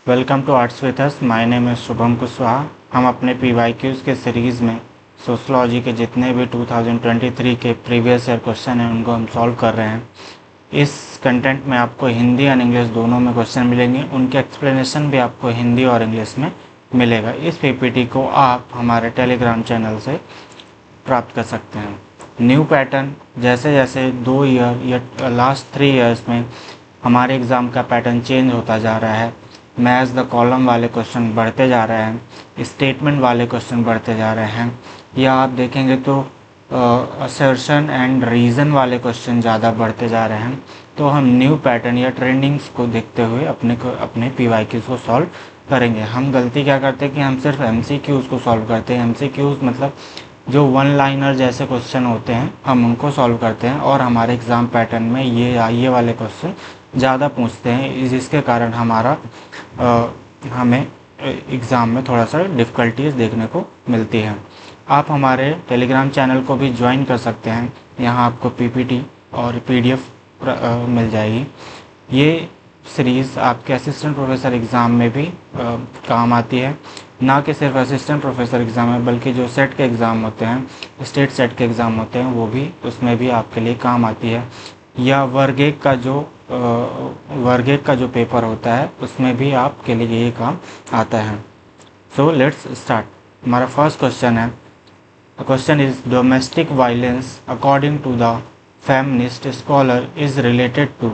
Welcome to arts with us. My name is Shubham Kushwaha. हम अपने PYQs के सीरीज़ में सोशलॉजी के जितने भी 2023 के प्रीवियस ईयर क्वेश्चन हैं उनको हम सॉल्व कर रहे हैं। इस कंटेंट में आपको हिंदी और इंग्लिश दोनों में क्वेश्चन मिलेंगे, उनके एक्सप्लेनेशन भी आपको हिंदी और इंग्लिश में मिलेगा। इस PPT को आप हमारे टेलीग्राम चैनल से प्राप्त कर सकते हैं। न्यू पैटर्न, जैसे जैसे 2 ईयर या लास्ट 3 ईयर्स में हमारे एग्ज़ाम का पैटर्न चेंज होता जा रहा है। मैच द कॉलम वाले क्वेश्चन बढ़ते जा रहे हैं, स्टेटमेंट वाले क्वेश्चन बढ़ते जा रहे हैं, या आप देखेंगे तो असर्शन एंड रीज़न वाले क्वेश्चन ज़्यादा बढ़ते जा रहे हैं। तो हम न्यू पैटर्न या ट्रेंडिंग्स को देखते हुए अपने PYQs को सॉल्व करेंगे। हम गलती क्या करते हैं कि हम सिर्फ MCQs को सॉल्व करते हैं। MCQs मतलब जो 1 लाइनर जैसे क्वेश्चन होते हैं हम उनको सॉल्व करते हैं, और हमारे एग्ज़ाम पैटर्न में ये वाले क्वेश्चन ज़्यादा पूछते हैं, जिसके कारण हमें एग्ज़ाम में थोड़ा सा डिफ़िकल्टीज देखने को मिलती है। आप हमारे टेलीग्राम चैनल को भी ज्वाइन कर सकते हैं। यहाँ आपको PPT और PDF मिल जाएगी। ये सीरीज़ आपके असिस्टेंट प्रोफेसर एग्ज़ाम में भी काम आती है। ना कि सिर्फ असिस्टेंट प्रोफेसर एग्ज़ाम में, बल्कि जो सेट के एग्ज़ाम होते हैं, स्टेट सेट के एग्ज़ाम होते हैं, वो भी उसमें भी आपके लिए काम आती है। या वर्ग एक का जो पेपर होता है उसमें भी आपके लिए ये काम आता है। So let's start. हमारा फर्स्ट क्वेश्चन है, question is domestic violence according to the feminist scholar is related to.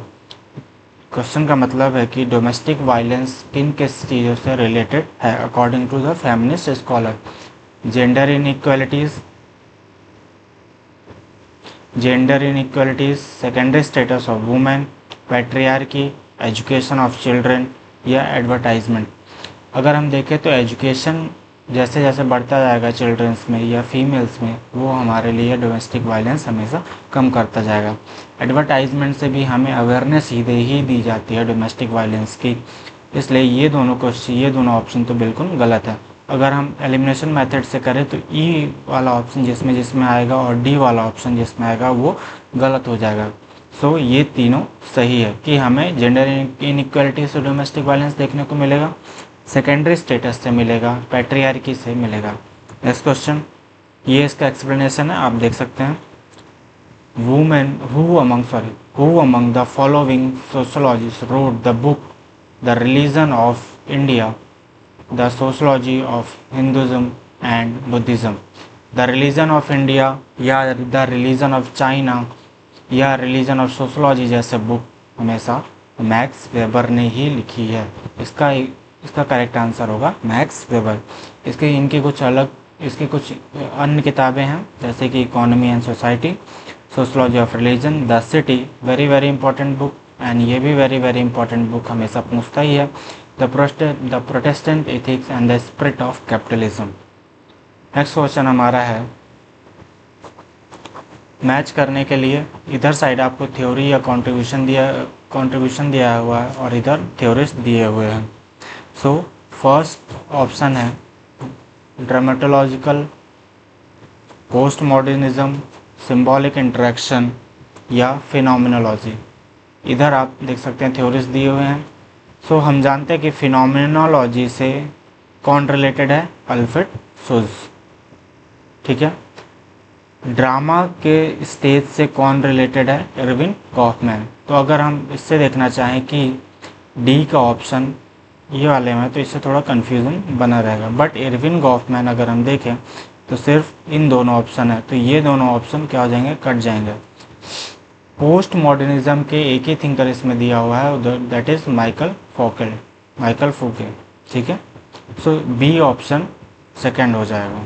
Question का मतलब है कि डोमेस्टिक वायलेंस किन किस चीज़ों से रिलेटेड है according to the feminist scholar. Gender inequalities, secondary status of women, patriarchy, education of children, या एडवर्टाइजमेंट। अगर हम देखें तो एजुकेशन जैसे जैसे बढ़ता जाएगा चिल्ड्रंस में या फीमेल्स में, वो हमारे लिए डोमेस्टिक वायलेंस हमेशा कम करता जाएगा। एडवर्टाइजमेंट से भी हमें अवेयरनेस सीधे ही दी जाती है डोमेस्टिक वायलेंस की, इसलिए ये दोनों ऑप्शन तो बिल्कुल गलत है। अगर हम एलिमिनेशन मेथड से करें तो E वाला ऑप्शन जिसमें आएगा और D वाला ऑप्शन जिसमें आएगा वो गलत हो जाएगा। सो ये तीनों सही है कि हमें जेंडर इनइक्वालिटी से डोमेस्टिक वायलेंस देखने को मिलेगा, सेकेंडरी स्टेटस से मिलेगा, पैट्रियार्की से मिलेगा। नेक्स्ट क्वेश्चन, ये इसका एक्सप्लेनेशन है, आप देख सकते हैं। Who among the following sociologists wrote the book The Religion of India, The Sociology of Hinduism and Buddhism? The Religion of India या The Religion of China या Religion of Sociology जैसे बुक हमेशा max weber ने ही लिखी है। इसका correct answer होगा max weber. इसकी कुछ अन्य किताबें हैं, जैसे कि economy and society, sociology of religion, the city, very very important book, and ये भी वेरी वेरी इंपॉर्टेंट बुक हमेशा पूछता ही है, the Protestant ethics and the spirit of capitalism. Next question हमारा है, मैच करने के लिए इधर साइड आपको थ्योरी या कंट्रीब्यूशन दिया हुआ है और इधर थ्योरिस्ट दिए हुए हैं। सो फर्स्ट ऑप्शन है ड्रामेटोलॉजिकल, पोस्ट मॉडर्निज्म, सिंबॉलिक इंटरेक्शन या फिनोमिनोलॉजी। इधर आप देख सकते हैं थ्योरीज दिए हुए हैं। सो हम जानते हैं कि फिनोमिनोलॉजी से कौन रिलेटेड है, अल्फ्रेड शुल्ज, ठीक है। ड्रामा के स्टेज से कौन रिलेटेड है, इरविन गॉफमैन। तो अगर हम इससे देखना चाहें कि D का ऑप्शन ये वाले में, तो इससे थोड़ा कन्फ्यूज़न बना रहेगा, बट इरविन गॉफमैन अगर हम देखें तो सिर्फ इन दोनों ऑप्शन है, तो ये दोनों ऑप्शन क्या हो जाएंगे, कट जाएंगे। पोस्ट मॉडर्निज्म के एक ही थिंकर इसमें दिया हुआ है, दैट इज़ माइकल फूके, ठीक है। सो B ऑप्शन सेकेंड हो जाएगा।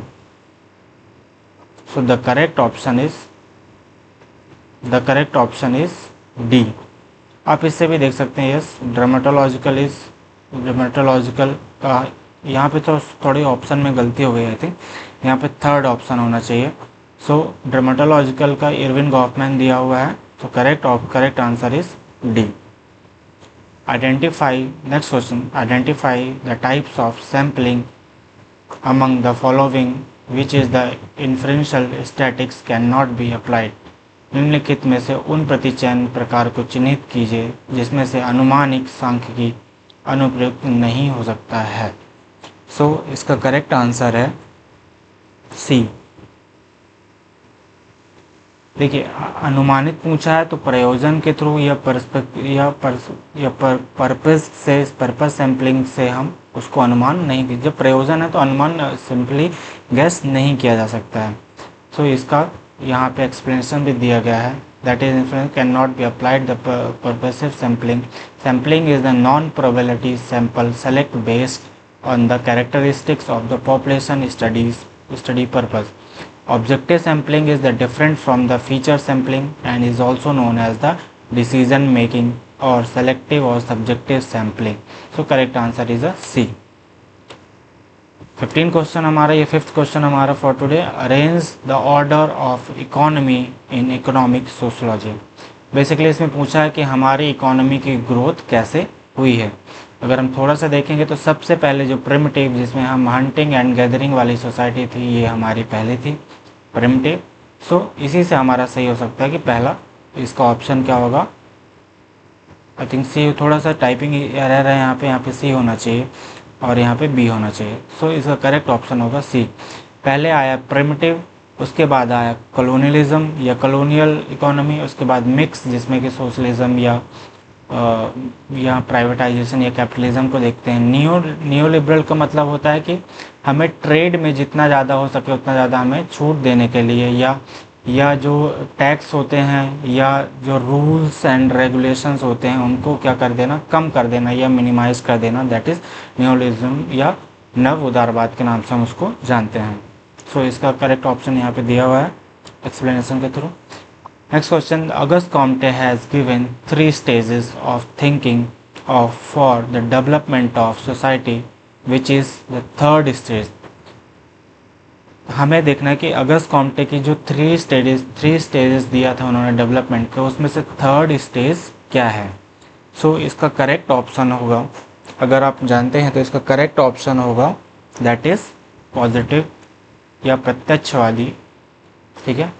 So the correct option is D। आप इससे भी देख सकते हैं, यस ड्रामेटोलॉजिकल का यहाँ पे तो थोड़ी ऑप्शन में गलती हो गई आई थिंक, यहाँ पे थर्ड ऑप्शन होना चाहिए। सो ड्रामेटोलॉजिकल का इरविन गॉफमैन दिया हुआ है, तो correct answer is D। Next question, identify the types of sampling among the following which is the inferential statics can not be applied. निम्नलिखित में से उन प्रतिचयन प्रकार को चिन्हित कीजिए जिसमें से अनुमानिक सांख्यिकी अनुप्रयुक्त नहीं हो सकता है। सो इसका करेक्ट आंसर है सी। देखिए, अनुमानित पूछा है तो प्रयोजन के थ्रू या पर्पस सैम्पलिंग से हम उसको अनुमान नहीं, जब प्रयोजन है तो अनुमान सिंपली गैस नहीं किया जा सकता है। सो इसका यहाँ पे एक्सप्लेनेशन भी दिया गया है, that is influence can not be applied the purposive sampling. Sampling is the non probability sample select based on the characteristics of the population study purpose. Objective sampling is the different from the feature sampling and is also known as the decision making or selective or subjective sampling. So correct answer is a C. 15 question हमारा, ये 5th question हमारा for today. Arrange the order of economy in economic sociology. Basically इसमें पूछा है कि हमारी economy की growth कैसे हुई है। अगर हम थोड़ा सा देखेंगे तो सबसे पहले जो प्रिमिटिव, जिसमें हम हंटिंग एंड गैदरिंग वाली सोसाइटी थी, ये हमारी पहले थी प्रिमिटिव। सो इसी से हमारा सही हो सकता है कि पहला इसका ऑप्शन क्या होगा, आई थिंक सी। थोड़ा सा टाइपिंग एरर है यहाँ पे सी होना चाहिए और यहाँ पे बी होना चाहिए। सो इसका करेक्ट ऑप्शन होगा सी। पहले आया प्रिमिटिव, उसके बाद आया कॉलोनियलिज्म या कॉलोनियल इकोनॉमी, उसके बाद मिक्स जिसमें कि सोशलिज्म या प्राइवेटाइजेशन या कैपिटलिज्म को देखते हैं। न्यू लिबरल का मतलब होता है कि हमें ट्रेड में जितना ज़्यादा हो सके उतना ज़्यादा हमें छूट देने के लिए, या जो टैक्स होते हैं या जो रूल्स एंड रेगुलेशंस होते हैं उनको क्या कर देना, कम कर देना या मिनिमाइज कर देना, दैट इज़ न्यूलिज्म या नव उदारवाद के नाम से हम उसको जानते हैं। सो इसका करेक्ट ऑप्शन यहाँ पे दिया हुआ है एक्सप्लेनेशन के through. Next question, Auguste Comte has given 3 stages of thinking for the development of society, which is the third stage. हमें देखना है कि अगस्त कॉम्टे की जो 3 स्टेजेस दिया था उन्होंने डेवलपमेंट का, उसमें से थर्ड स्टेज क्या है। सो इसका करेक्ट ऑप्शन होगा, अगर आप जानते हैं तो इसका करेक्ट ऑप्शन होगा दैट इज पॉजिटिव या प्रत्यक्षवादी। ठीक है,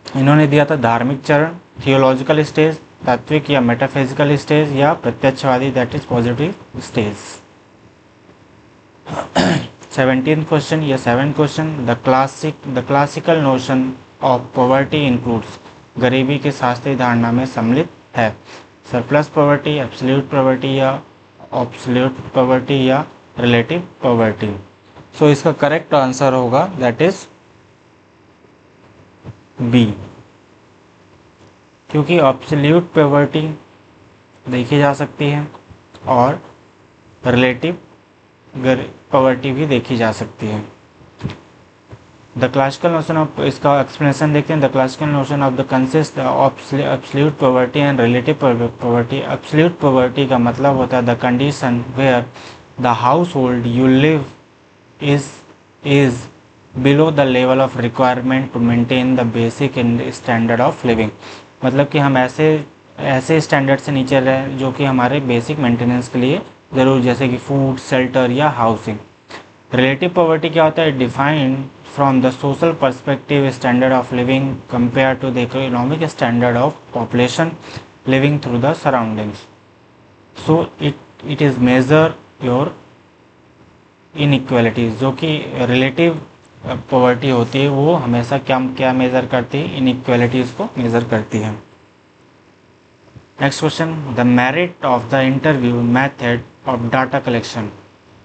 इन्होंने दिया था धार्मिक चरण, थियोलॉजिकल स्टेज, तात्विक या मेटाफिजिकल स्टेज, या प्रत्यक्षवादी that is positive stage. 17th question या 7th question, the classical notion of poverty includes. गरीबी की शास्त्रीय धारणा में सम्मिलित है सरप्लस पॉवर्टी, एब्सोल्यूट पॉवर्टी या रिलेटिव पॉवर्टी। सो इसका करेक्ट आंसर होगा दैट इज बी, क्योंकि एब्सोल्यूट पॉवर्टी देखी जा सकती है और रिलेटिव पॉवर्टी भी देखी जा सकती है। द क्लासिकल नोशन ऑफ, इसका एक्सप्लेनेशन देखते हैं। The classical notion of the consist of absolute poverty and relative poverty. Absolute poverty का मतलब होता है the condition where the household you live is below the level of requirement to maintain the basic standard of living. मतलब कि हम ऐसे standard से नीचे रहें जो कि हमारे बेसिक मेंटेनेंस के लिए ज़रूर, जैसे कि फूड, शेल्टर या हाउसिंग। रिलेटिव पॉवर्टी क्या होता है, defined from the social perspective standard of living compare to the economic standard of population living through the surroundings. So it is major your inequalities. जो कि रिलेटिव पॉवर्टी होती है वो हमेशा क्या मेज़र करती है, इनइक्वालिटीज़ को मेज़र करती है। Next question, the merit of the interview method of data collection.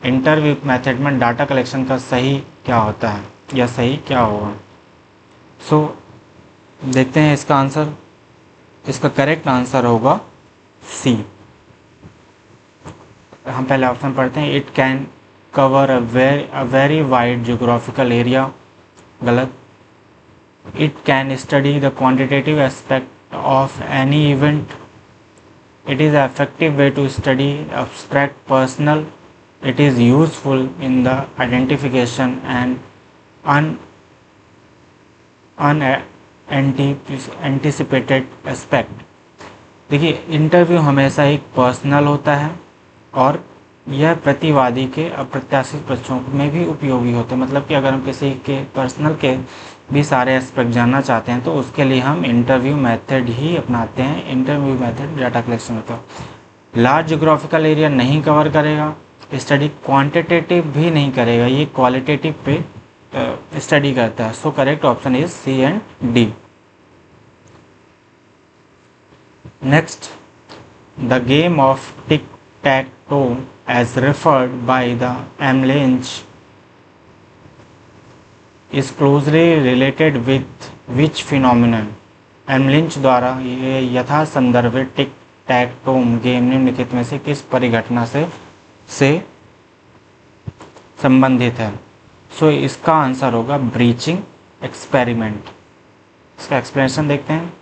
Interview method में डाटा कलेक्शन का सही क्या होता है या सही क्या होगा। सो देखते हैं इसका आंसर। इसका करेक्ट आंसर होगा सी। हम पहले ऑप्शन पढ़ते हैं। It can cover a very wide geographical area, गलत। It can study the quantitative aspect of any event. It is an effective way to study abstract personal. It is useful in the identification and unanticipated aspect. देखिए, interview हमेशा एक personal होता है और यह प्रतिवादी के अप्रत्याशित प्रश्नों में भी उपयोगी होते हैं। मतलब कि अगर हम किसी के पर्सनल के भी सारे एस्पेक्ट जानना चाहते हैं तो उसके लिए हम इंटरव्यू मेथड ही अपनाते हैं। इंटरव्यू मेथड डाटा कलेक्शन होता है। लार्ज ज्योग्राफिकल एरिया नहीं कवर करेगा, स्टडी क्वांटिटेटिव भी नहीं करेगा, ये क्वालिटेटिव पे स्टडी करता है। So correct option is C and D. Next, the game of tic tac toe as referred by the M. Lynch is closely related with which phenomenon? M. Lynch द्वारा ये यथा संदर्भित टिक टैक टोम गेम निम्नलिखित में से किस परिघटना से संबंधित है? सो इसका आंसर होगा ब्रीचिंग एक्सपेरिमेंट। इसका एक्सप्लेनेशन देखते हैं।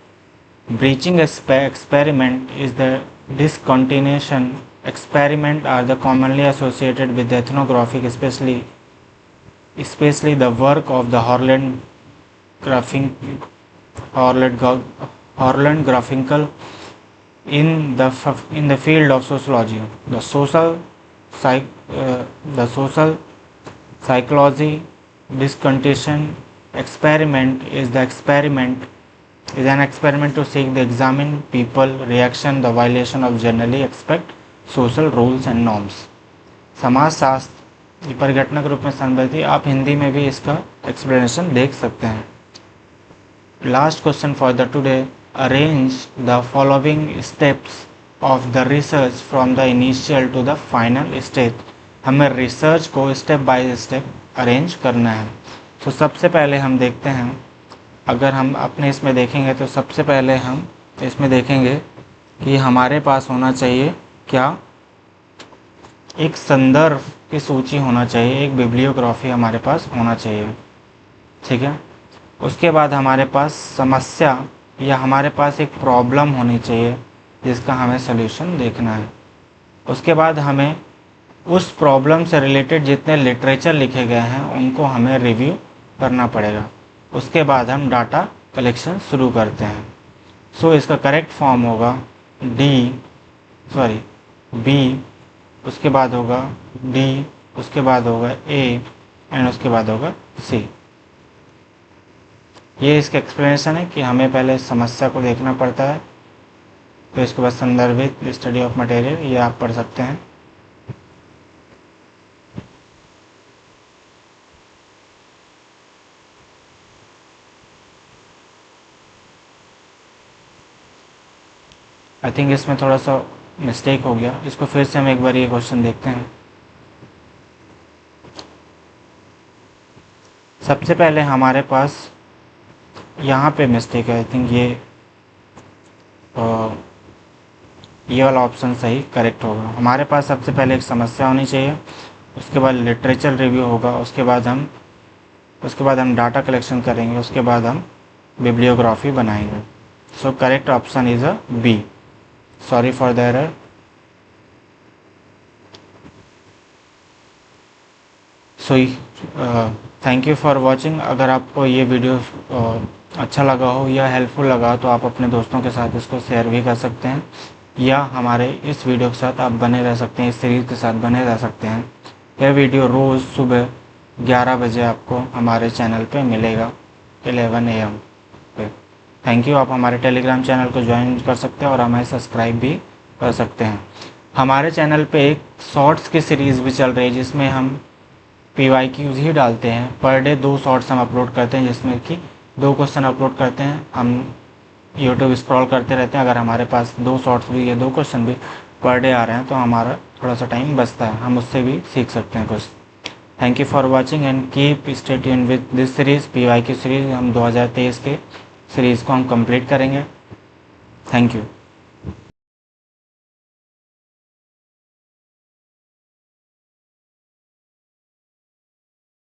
Breaching experiment is the discontinuation experiment are the commonly associated with the ethnographic, especially the work of the Harland Garfinkel in the field of sociology. The social psychology discontinuation experiment is an experiment to seek the examine people reaction the violation of generally expect social rules and norms. समाज शास्त्र की परिघटना के रूप में संबंधित है। आप हिंदी में भी इसका एक्सप्लेनेशन देख सकते हैं। Last question for the today, arrange the following steps of the research from the initial to the final stage. हमें रिसर्च को स्टेप बाय स्टेप अरेंज करना है। तो सबसे पहले हम देखते हैं, अगर हम अपने इसमें देखेंगे तो सबसे पहले हम इसमें देखेंगे कि हमारे पास होना चाहिए क्या, एक संदर्भ की सूची होना चाहिए, एक बिब्लियोग्राफी हमारे पास होना चाहिए। ठीक है। उसके बाद हमारे पास समस्या या हमारे पास एक प्रॉब्लम होनी चाहिए जिसका हमें सलूशन देखना है। उसके बाद हमें उस प्रॉब्लम से रिलेटेड जितने लिटरेचर लिखे गए हैं उनको हमें रिव्यू करना पड़ेगा। उसके बाद हम डाटा कलेक्शन शुरू करते हैं। सो इसका करेक्ट फॉर्म होगा बी, उसके बाद होगा डी, उसके बाद होगा ए एंड उसके बाद होगा सी। ये इसका एक्सप्लेनेशन है कि हमें पहले समस्या को देखना पड़ता है, तो इसके बाद संदर्भित स्टडी ऑफ मटेरियल, ये आप पढ़ सकते हैं। आई थिंक इसमें थोड़ा सा मिस्टेक हो गया, इसको फिर से हम एक बार ये क्वेश्चन देखते हैं। सबसे पहले हमारे पास यहाँ पे मिस्टेक है। आई थिंक ये वाला ऑप्शन सही करेक्ट होगा। हमारे पास सबसे पहले एक समस्या होनी चाहिए, उसके बाद लिटरेचर रिव्यू होगा, उसके बाद हम डाटा कलेक्शन करेंगे, उसके बाद हम बिब्लियोग्राफी बनाएंगे। So correct option is a B. Sorry for the error. So thank you for watching. अगर आपको ये वीडियो अच्छा लगा हो या हेल्पफुल लगा तो आप अपने दोस्तों के साथ इसको शेयर भी कर सकते हैं, या हमारे इस वीडियो के साथ आप बने रह सकते हैं, इस सीरीज़ के साथ बने रह सकते हैं। यह वीडियो रोज़ सुबह 11 बजे आपको हमारे चैनल पे मिलेगा 11 AM पे। Thank you. आप हमारे टेलीग्राम चैनल को ज्वाइन कर सकते हैं और हमें सब्सक्राइब भी कर सकते हैं। हमारे चैनल पे एक शॉर्ट्स की सीरीज़ भी चल रही है जिसमें हम PYQs ही डालते हैं। पर डे 2 शॉर्ट्स हम अपलोड करते हैं, जिसमें कि 2 क्वेश्चन अपलोड करते हैं। हम यूट्यूब स्क्रॉल करते रहते हैं, अगर हमारे पास 2 शॉर्ट्स भी या 2 क्वेश्चन भी पर डे आ रहे हैं तो हमारा थोड़ा सा टाइम बचता है, हम उससे भी सीख सकते हैं कुछ। Thank you for watching and keep stay tuned with this series PYQ series. हम 2023 के सीरीज़ को हम कंप्लीट करेंगे। Thank you.